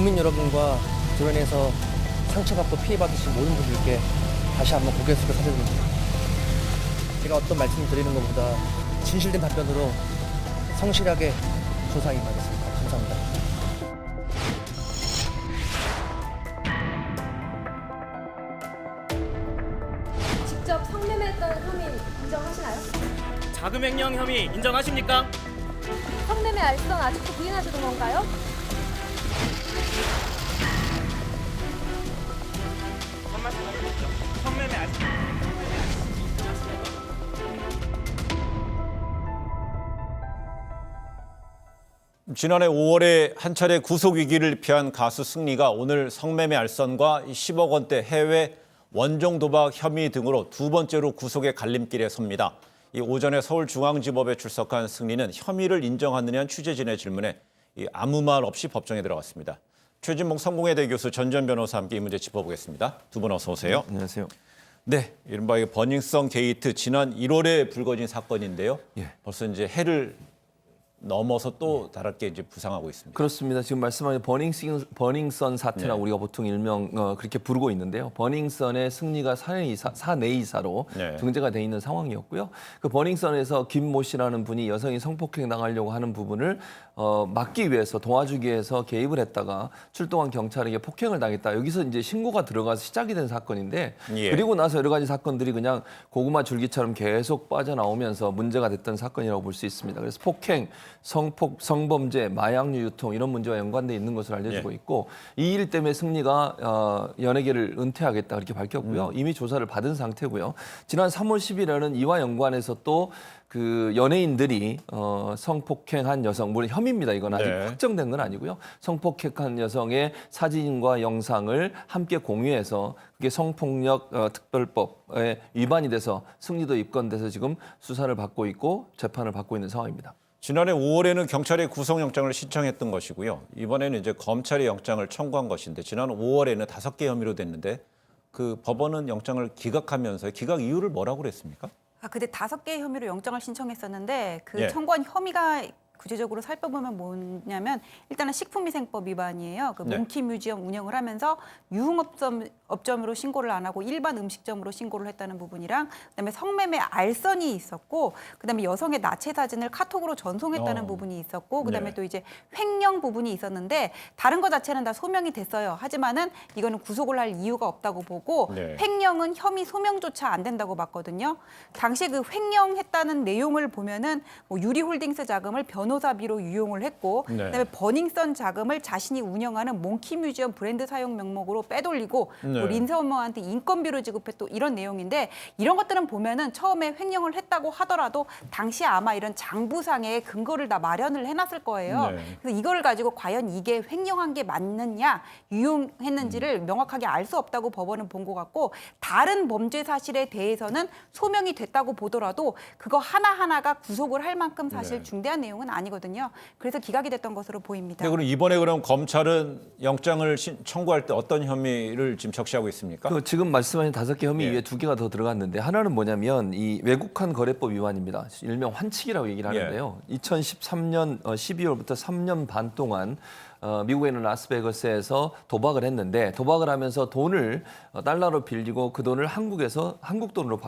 국민 여러분과 드론에서 상처받고 피해받으신 모든 분들께 다시 한번 고개 숙여 사죄드립니다. 제가 어떤 말씀을 드리는 것보다 진실된 답변으로 성실하게 조사에 임하겠습니다. 감사합니다. 직접 성매매했다는 혐의 인정하시나요? 자금횡령 혐의 인정하십니까? 성매매 알선 아직도 부인하시는 건가요? 한 말씀 해주시죠. 성매매 알선. 지난해 5월에 한 차례 구속 위기를 피한 가수 승리가 오늘 성매매 알선과 10억 원대 해외 원정 도박 혐의 등으로 두 번째로 구속의 갈림길에 섭니다. 이 오전에 서울중앙지법에 출석한 승리는 혐의를 인정하느냐는 취재진의 질문에 아무 말 없이 법정에 들어갔습니다. 최진봉 성공회대 교수 전전 변호사와 함께 이 문제 짚어보겠습니다. 두 분 어서 오세요. 안녕하세요. 네, 이른바 버닝썬 게이트 지난 1월에 불거진 사건인데요. 예. 벌써 이제 해를 넘어서 또 다르게 이제 부상하고 있습니다. 그렇습니다. 지금 말씀하신 버닝썬 사태라고 네. 우리가 보통 일명 그렇게 부르고 있는데요. 버닝썬의 승리가 사내이사로 네. 등재가 돼 있는 상황이었고요. 그 버닝썬에서 김모 씨라는 분이 여성이 성폭행 당하려고 하는 부분을 막기 위해서 도와주기 위해서 개입을 했다가 출동한 경찰에게 폭행을 당했다. 여기서 이제 신고가 들어가서 시작이 된 사건인데 예. 그리고 나서 여러 가지 사건들이 그냥 고구마 줄기처럼 계속 빠져나오면서 문제가 됐던 사건이라고 볼 수 있습니다. 그래서 폭행, 성범죄, 마약류 유통 이런 문제와 연관돼 있는 것으로 알려지고 예. 있고 이 일 때문에 승리가 연예계를 은퇴하겠다 그렇게 밝혔고요. 이미 조사를 받은 상태고요. 지난 3월 10일에는 이와 연관해서 또 그 연예인들이 성폭행한 여성, 물론 혐의입니다. 이건 아직 네. 확정된 건 아니고요. 성폭행한 여성의 사진과 영상을 함께 공유해서 그게 성폭력 특별법에 위반이 돼서 승리도 입건돼서 지금 수사를 받고 있고 재판을 받고 있는 상황입니다. 지난해 5월에는 경찰에 구속영장을 신청했던 것이고요. 이번에는 이제 검찰이 영장을 청구한 것인데 지난 5월에는 5개 혐의로 됐는데 그 법원은 영장을 기각하면서 기각 이유를 뭐라고 그랬습니까? 그때 5개의 혐의로 영장을 신청했었는데 그 예. 청구한 혐의가 구체적으로 살펴보면 뭐냐면 일단은 식품위생법 위반이에요. 그 네. 몽키 뮤지엄 운영을 하면서 유흥업점으로 신고를 안 하고 일반 음식점으로 신고를 했다는 부분이랑 그다음에 성매매 알선이 있었고 그다음에 여성의 나체 사진을 카톡으로 전송했다는 부분이 있었고 그다음에 네. 또 이제 횡령 부분이 있었는데 다른 거 자체는 다 소명이 됐어요. 하지만은 이거는 구속을 할 이유가 없다고 보고 네. 횡령은 혐의 소명조차 안 된다고 봤거든요. 당시 그 횡령했다는 내용을 보면은 뭐 유리홀딩스 자금을 변호사비로 유용을 했고 네. 그다음에 버닝썬 자금을 자신이 운영하는 몽키 뮤지엄 브랜드 사용 명목으로 빼돌리고 네. 뭐 린서머한테 인건비로 지급했고 이런 내용인데 이런 것들은 보면은 처음에 횡령을 했다고 하더라도 당시 아마 이런 장부상의 근거를 다 마련을 해놨을 거예요. 네. 그래서 이거를 가지고 과연 이게 횡령한 게 맞느냐 유용했는지를 명확하게 알 수 없다고 법원은 본 것 같고 다른 범죄 사실에 대해서는 소명이 됐다고 보더라도 그거 하나하나가 구속을 할 만큼 사실 네. 중대한 내용은 아니거든요. 그래서 기각이 됐던 것으로 보입니다. 네, 그럼 이번에 그럼 검찰은 영장을 청구할 때 어떤 혐의를 지금 적시하고 있습니까? 그 지금 말씀하신 5개 혐의 예. 위에 2개가 더 들어갔는데 하나는 뭐냐면 이 외국환 거래법 위반입니다. 일명 환칙이라고 얘기를 하는데요. 2013년 12월부터 3년 반 동안 미국에 있는 라스베가스에서 도박을 했는데 도박을 하면서 돈을 달러로 빌리고 그 돈을 한국에서 한국 돈으로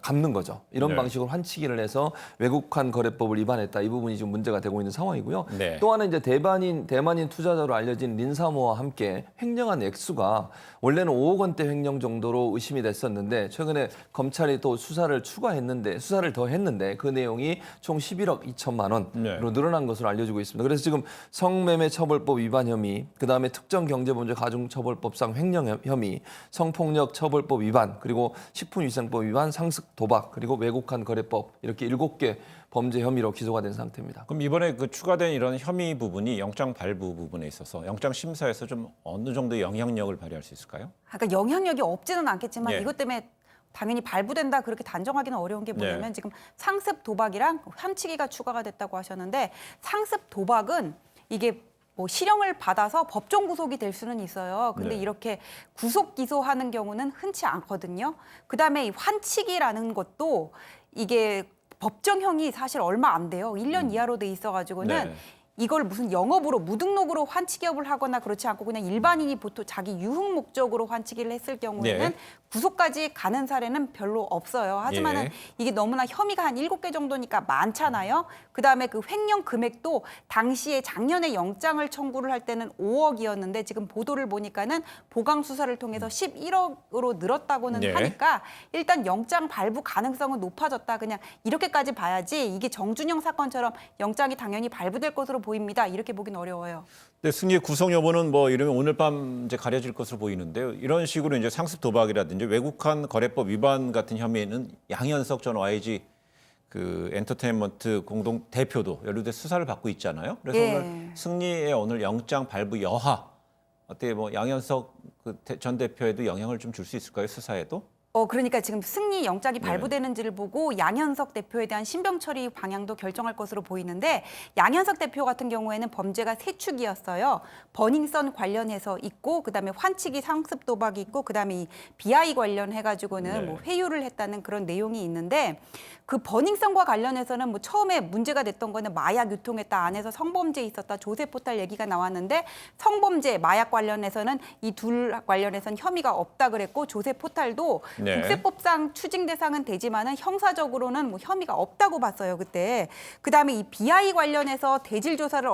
갚는 거죠. 이런 네. 방식으로 환치기를 해서 외국환 거래법을 위반했다. 이 부분이 지금 문제가 되고 있는 상황이고요. 네. 또 하나 이제 대만인 투자자로 알려진 린사모와 함께 횡령한 액수가 원래는 5억 원대 횡령 정도로 의심이 됐었는데 최근에 검찰이 또 수사를 더 했는데 그 내용이 총 11억 2천만 원으로 네. 늘어난 것으로 알려지고 있습니다. 그래서 지금 성매매 처벌법 위반 혐의, 그다음에 특정경제범죄 가중처벌법상 횡령 혐의, 성폭력 처벌법 위반, 그리고 식품위생법 위반, 상습 도박, 그리고 외국환 거래법 이렇게 7개 범죄 혐의로 기소가 된 상태입니다. 그럼 이번에 그 추가된 이런 혐의 부분이 영장 발부 부분에 있어서 영장 심사에서 좀 어느 정도 영향력을 발휘할 수 있을까요? 그러니까 영향력이 없지는 않겠지만 예. 이것 때문에 당연히 발부된다 그렇게 단정하기는 어려운 게 뭐냐면 네. 지금 상습 도박이랑 환치기가 추가가 됐다고 하셨는데 상습 도박은 이게 뭐 실형을 받아서 법정 구속이 될 수는 있어요. 근데 네. 이렇게 구속 기소하는 경우는 흔치 않거든요. 그다음에 이 환치기라는 것도 이게 법정형이 사실 얼마 안 돼요. 1년 이하로 돼 있어가지고는 네. 이걸 무슨 영업으로 무등록으로 환치기업을 하거나 그렇지 않고 그냥 일반인이 보통 자기 유흥 목적으로 환치기를 했을 경우에는 네. 구속까지 가는 사례는 별로 없어요. 하지만은 예. 이게 너무나 혐의가 한 7개 정도니까 많잖아요. 그다음에 그 횡령 금액도 당시에 작년에 영장을 청구를 할 때는 5억이었는데 지금 보도를 보니까는 보강 수사를 통해서 11억으로 늘었다고는 네. 하니까 일단 영장 발부 가능성은 높아졌다. 그냥 이렇게까지 봐야지 이게 정준영 사건처럼 영장이 당연히 발부될 것으로 보입니다. 이렇게 보긴 어려워요. 근데 승리의 구속 여부는 뭐 이러면 오늘 밤 이제 가려질 것으로 보이는데요. 이런 식으로 이제 상습 도박이라든지 외국환 거래법 위반 같은 혐의는 양현석 전 YG 그 엔터테인먼트 공동 대표도 연루돼 수사를 받고 있잖아요. 그래서 예. 오늘 승리의 오늘 영장 발부 여하 어떻게 뭐 양현석 전 대표에도 영향을 좀 줄 수 있을까요? 수사에도? 그러니까 지금 승리 영장이 발부되는지를 보고 양현석 대표에 대한 신병 처리 방향도 결정할 것으로 보이는데 양현석 대표 같은 경우에는 범죄가 세 축이었어요. 버닝썬 관련해서 있고 그다음에 환치기 상습 도박이 있고 그다음에 이 BI 관련해 가지고는 뭐 회유를 했다는 그런 내용이 있는데 그 버닝썬과 관련해서는 뭐 처음에 문제가 됐던 거는 마약 유통했다 안에서 성범죄 있었다 조세 포탈 얘기가 나왔는데 성범죄 마약 관련해서는 이 둘 관련해서는 혐의가 없다 그랬고 조세 포탈도 네. 국세법상 추징 대상은 되지만은 형사적으로는 뭐 혐의가 없다고 봤어요 그때. 그다음에 이 BI 관련해서 대질 조사를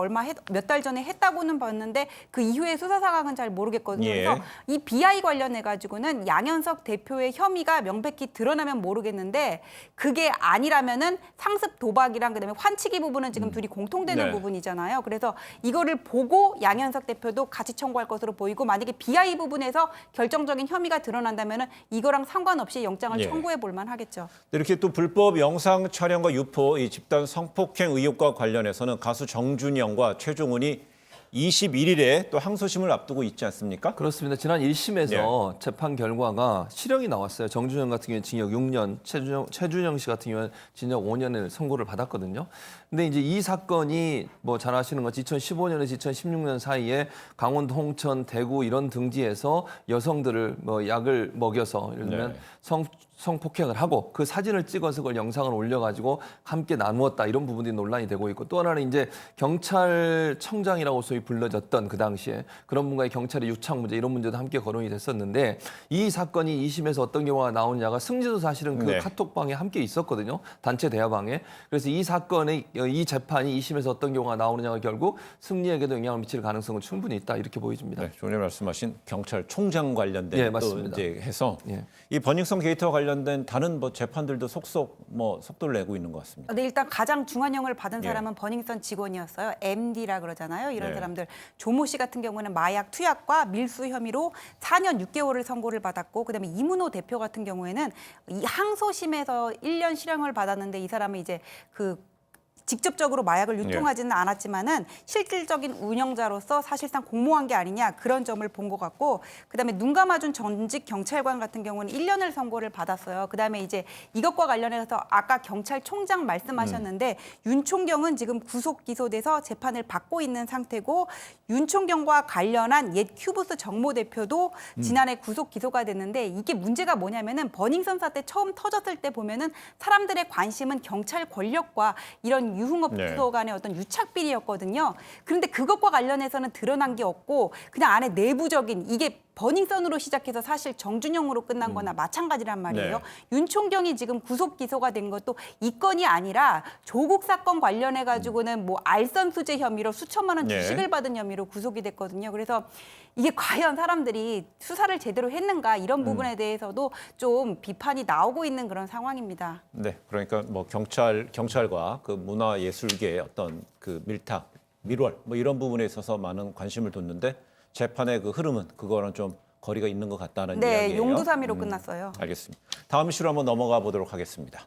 몇 달 전에 했다고는 봤는데 그 이후에 수사 상황은 잘 모르겠거든요. 예. 그래서 이 BI 관련해 가지고는 양현석 대표의 혐의가 명백히 드러나면 모르겠는데 그게 아니라면은 상습 도박이랑 그다음에 환치기 부분은 지금 둘이 공통되는 네. 부분이잖아요. 그래서 이거를 보고 양현석 대표도 같이 청구할 것으로 보이고 만약에 BI 부분에서 결정적인 혐의가 드러난다면은 이거랑 상관없이 영장을 예. 청구해 볼 만하겠죠. 이렇게 또 불법 영상 촬영과 유포, 이 집단 성폭행 의혹과 관련해서는 가수 정준영과 최종훈이 21일에 또 항소심을 앞두고 있지 않습니까? 그렇습니다. 지난 1심에서 재판 결과가 실형이 나왔어요. 정준영 같은 경우는 징역 6년, 최준영 씨 같은 경우는 징역 5년을 선고를 받았거든요. 근데 이제 이 사건이 뭐 잘 아시는 것이 2015년에서 2016년 사이에 강원도 홍천, 대구 이런 등지에서 여성들을 뭐 약을 먹여서 예를 들면 네. 성폭행을 하고 그 사진을 찍어서 그걸 영상을 올려가지고 함께 나누었다 이런 부분들이 논란이 되고 있고 또 하나는 이제 경찰청장이라고 소위 불러졌던 그 당시에 그런 분과의 경찰의 유착 문제 이런 문제도 함께 거론이 됐었는데 이 사건이 2심에서 어떤 경우가 나오느냐가 승리도 사실은 그 네. 카톡방에 함께 있었거든요. 단체 대화방에. 그래서 이 사건의 이 재판이 2심에서 어떤 경우가 나오느냐가 결국 승리에게도 영향을 미칠 가능성은 충분히 있다 이렇게 보여집니다. 네, 조금 전에 말씀하신 경찰총장 관련된 예, 또 맞습니다. 이제 해서 예. 이 버닝썬 게이트와 관련된 다른 뭐 재판들도 속속 뭐 속도를 내고 있는 것 같습니다. 근데 일단 가장 중한형을 받은 예. 사람은 버닝썬 직원이었어요. MD라 그러잖아요. 이런 네. 사람들. 조모 씨 같은 경우는 마약 투약과 밀수 혐의로 4년 6개월을 선고를 받았고 그다음에 이문호 대표 같은 경우에는 이 항소심에서 1년 실형을 받았는데 이 사람은 이제 직접적으로 마약을 유통하지는 않았지만은 실질적인 운영자로서 사실상 공모한 게 아니냐 그런 점을 본 것 같고 그다음에 눈 감아준 전직 경찰관 같은 경우는 1년을 선고를 받았어요. 그다음에 이제 이것과 관련해서 아까 경찰총장 말씀하셨는데 윤총경은 지금 구속 기소돼서 재판을 받고 있는 상태고 윤총경과 관련한 옛 큐브스 정모 대표도 지난해 구속 기소가 됐는데 이게 문제가 뭐냐면은 버닝썬 사태 처음 터졌을 때 보면은 사람들의 관심은 경찰 권력과 이런 유흥업 네. 부서 간의 어떤 유착 비리였거든요. 그런데 그것과 관련해서는 드러난 게 없고 그냥 안에 내부적인 이게 버닝썬으로 시작해서 사실 정준영으로 끝난 거나 마찬가지란 말이에요. 네. 윤총경이 지금 구속 기소가 된 것도 이 건이 아니라 조국 사건 관련해 가지고는 뭐 알선 수재 혐의로 수천만 원 네. 주식을 받은 혐의로 구속이 됐거든요. 그래서 이게 과연 사람들이 수사를 제대로 했는가 이런 부분에 대해서도 좀 비판이 나오고 있는 그런 상황입니다. 네, 그러니까 뭐 경찰과 그 문화예술계의 어떤 그 밀탁, 밀월 뭐 이런 부분에 있어서 많은 관심을 뒀는데 재판의 그 흐름은 그거랑 좀 거리가 있는 것 같다는 네, 이야기예요. 용두사미로 끝났어요. 알겠습니다. 다음 이슈로 한번 넘어가 보도록 하겠습니다.